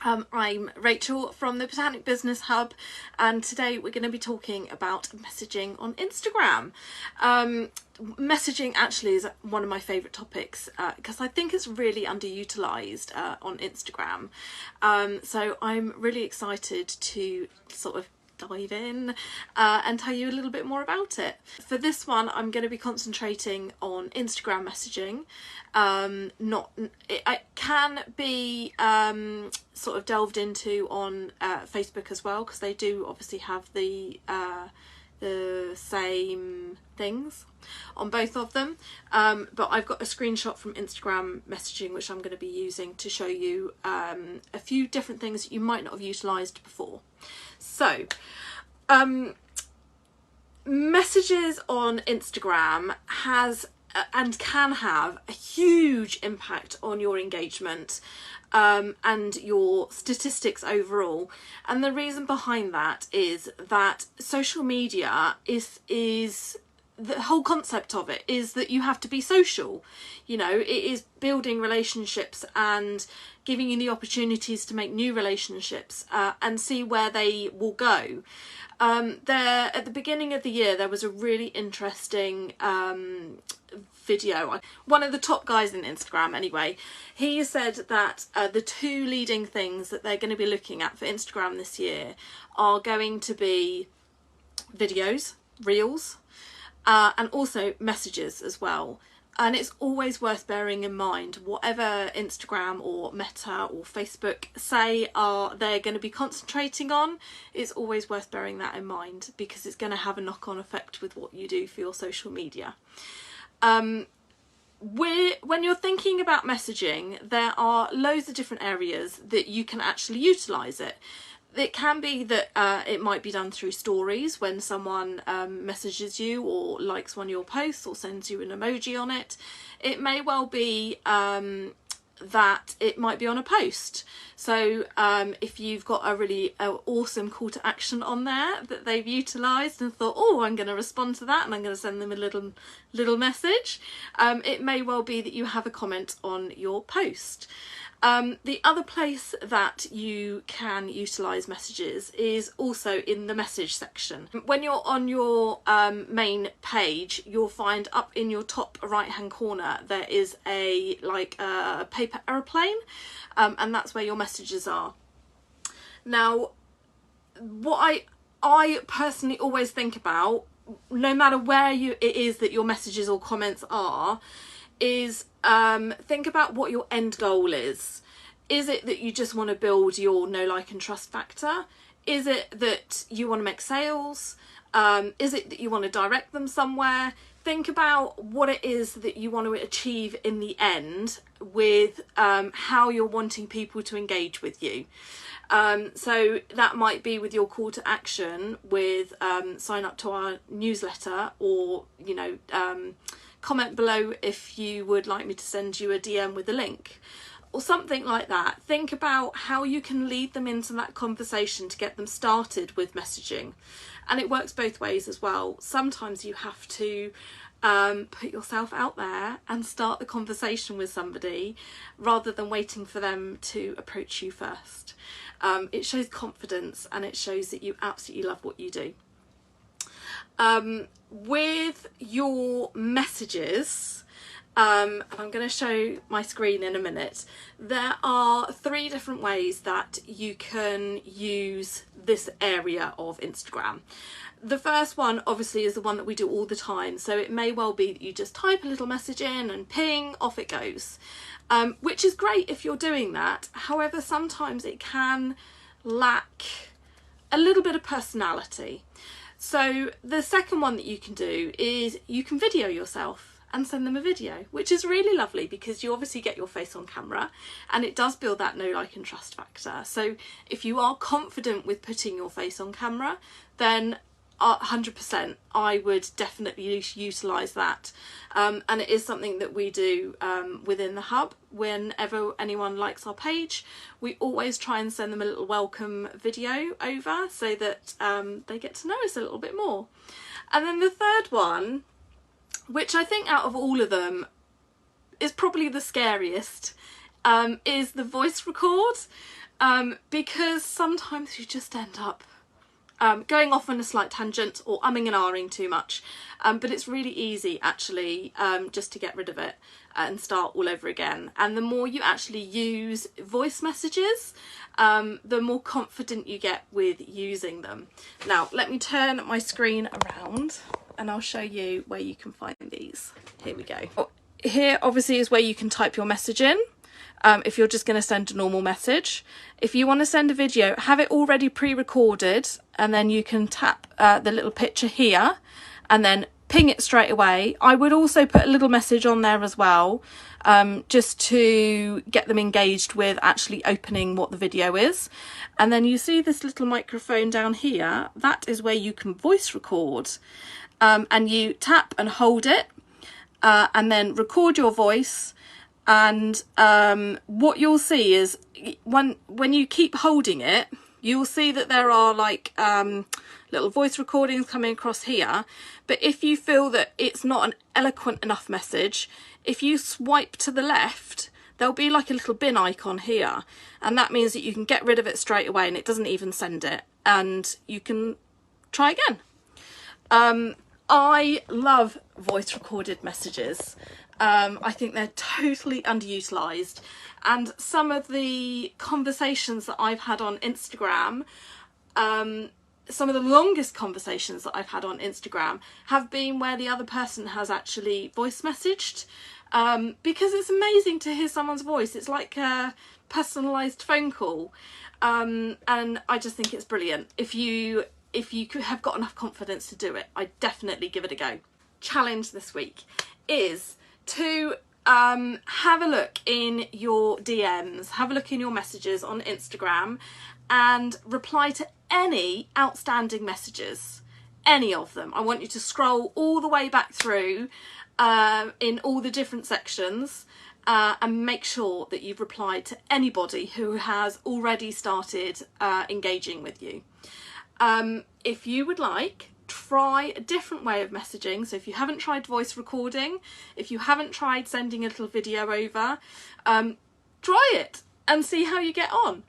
I'm Rachel from the Botanic Business Hub, and today we're going to be talking about messaging on Instagram. Messaging actually is one of my favourite topics because I think it's really underutilised on Instagram. So I'm really excited to sort of dive in and tell you a little bit more about it. For this one, I'm going to be concentrating on Instagram messaging. It can be sort of delved into on Facebook as well, because they do obviously have the same things on both of them, but I've got a screenshot from Instagram messaging which I'm going to be using to show you a few different things that you might not have utilised before. So messages on Instagram has and can have a huge impact on your engagement and your statistics overall. And the reason behind that is that social media is the whole concept of it is that you have to be social. You know, it is building relationships and giving you the opportunities to make new relationships and see where they will go. There at the beginning of the year there was a really interesting video. One of the top guys in Instagram anyway, he said that the two leading things that they're going to be looking at for Instagram this year are going to be videos, reels, and also messages as well. And it's always worth bearing in mind, whatever Instagram or Meta or Facebook say they're going to be concentrating on, it's always worth bearing that in mind, because it's going to have a knock-on effect with what you do for your social media. When you're thinking about messaging, there are loads of different areas that you can actually utilise it. It can be that it might be done through stories when someone messages you or likes one of your posts or sends you an emoji on it. It may well be that it might be on a post. So if you've got a really awesome call to action on there that they've utilised and thought, oh, I'm going to respond to that and I'm going to send them a little message, it may well be that you have a comment on your post. The other place that you can utilise messages is also in the message section. When you're on your main page, you'll find up in your top right hand corner there is a paper aeroplane, and that's where your messages are. Now, what I personally always think about, no matter where it is that your messages or comments are, is think about what your end goal is. Is it that you just want to build your know, like and trust factor? Is it that you want to make sales? Is it that you want to direct them somewhere? Think about what it is that you want to achieve in the end with how you're wanting people to engage with you. So that might be with your call to action with sign up to our newsletter, or comment below if you would like me to send you a DM with a link or something like that. Think about how you can lead them into that conversation to get them started with messaging. And it works both ways as well. Sometimes you have to put yourself out there and start the conversation with somebody rather than waiting for them to approach you first. It shows confidence and it shows that you absolutely love what you do. With your messages, and I'm going to show my screen in a minute, there are 3 different ways that you can use this area of Instagram. The first one obviously is the one that we do all the time, so it may well be that you just type a little message in and ping, off it goes, which is great if you're doing that. However, sometimes it can lack a little bit of personality. So the second one that you can do is you can video yourself and send them a video, which is really lovely because you obviously get your face on camera and it does build that know, like and trust factor. So if you are confident with putting your face on camera, then 100% I would definitely utilise that, and it is something that we do within the hub. Whenever anyone likes our page, we always try and send them a little welcome video over so that they get to know us a little bit more. And then the third one, which I think out of all of them is probably the scariest, is the voice record. because sometimes you just end up going off on a slight tangent or umming and ahhing too much, but it's really easy actually just to get rid of it and start all over again. And the more you actually use voice messages, the more confident you get with using them. Now let me turn my screen around and I'll show you where you can find these. Here we go. Here obviously is where you can type your message in. If you're just going to send a normal message. If you want to send a video, have it already pre-recorded, and then you can tap the little picture here and then ping it straight away. I would also put a little message on there as well, just to get them engaged with actually opening what the video is. And then you see this little microphone down here, that is where you can voice record, and you tap and hold it and then record your voice. And what you'll see is when you keep holding it, you'll see that there are like little voice recordings coming across here. But if you feel that it's not an eloquent enough message, if you swipe to the left, there'll be like a little bin icon here. And that means that you can get rid of it straight away and it doesn't even send it. And you can try again. I love voice recorded messages. I think they're totally underutilised, and some of the conversations that I've had on Instagram, some of the longest conversations that I've had on Instagram have been where the other person has actually voice messaged, because it's amazing to hear someone's voice. It's like a personalised phone call, and I just think it's brilliant. If you have got enough confidence to do it, I definitely give it a go. Challenge this week is to have a look in your DMs, have a look in your messages on Instagram and reply to any outstanding messages, any of them. I want you to scroll all the way back through in all the different sections and make sure that you've replied to anybody who has already started engaging with you. If you would like, try a different way of messaging. So if you haven't tried voice recording, if you haven't tried sending a little video over, try it and see how you get on.